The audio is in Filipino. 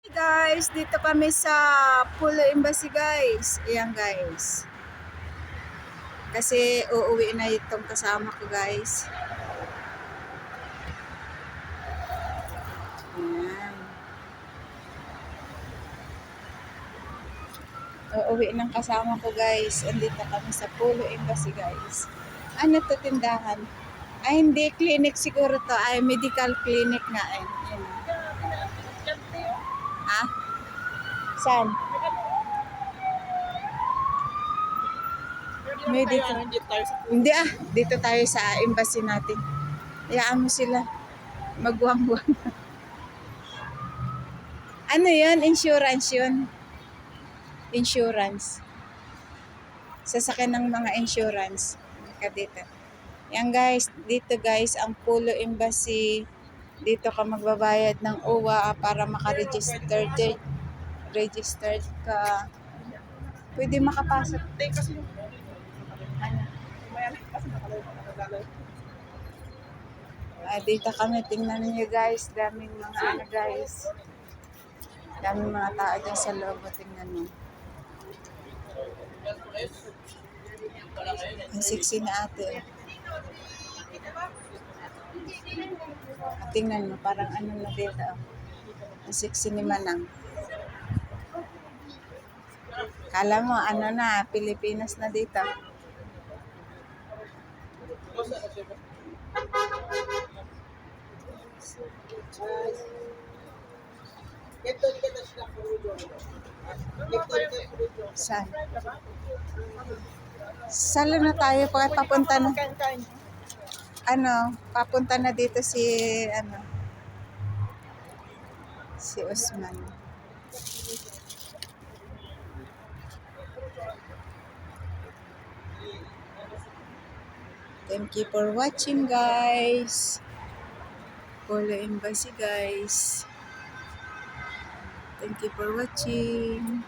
Guys, dito kami sa Pulo Embassy guys. Ayan guys. Kasi uuwi na itong kasama ko guys. Ayan. Uuwi ng kasama ko guys. Andito kami sa Pulo Embassy guys. Ano to tindahan? Ay hindi, clinic siguro to. Ay medical clinic nga eh. Ayan. Ha? Saan? Medical. Hindi dito tayo sa embassy natin. Hayaan mo sila. Magwang-wang. Ano yun? Insurance yun. Insurance. Sasakyan ng mga insurance. Ka dito. Yan guys. Dito guys, ang Pulo Embassy. Dito ka magbabayad ng OWA para maka-registered. Registered ka. Pwede makapasok. Ano? Dito kami. Tingnan niyo guys. Daming mga ano guys. Daming mga tao dyan sa loob. Tingnan mo. Ang sexy na ate. Tingnan mo, parang ano na dito. Ang sexy ni Manang. Kala mo, ano na, Pilipinas na dito. Saan? Salo na tayo pag papunta na. Papunta na dito si Usman. Thank you for watching guys. Pulo Embassy guys. Thank you for watching.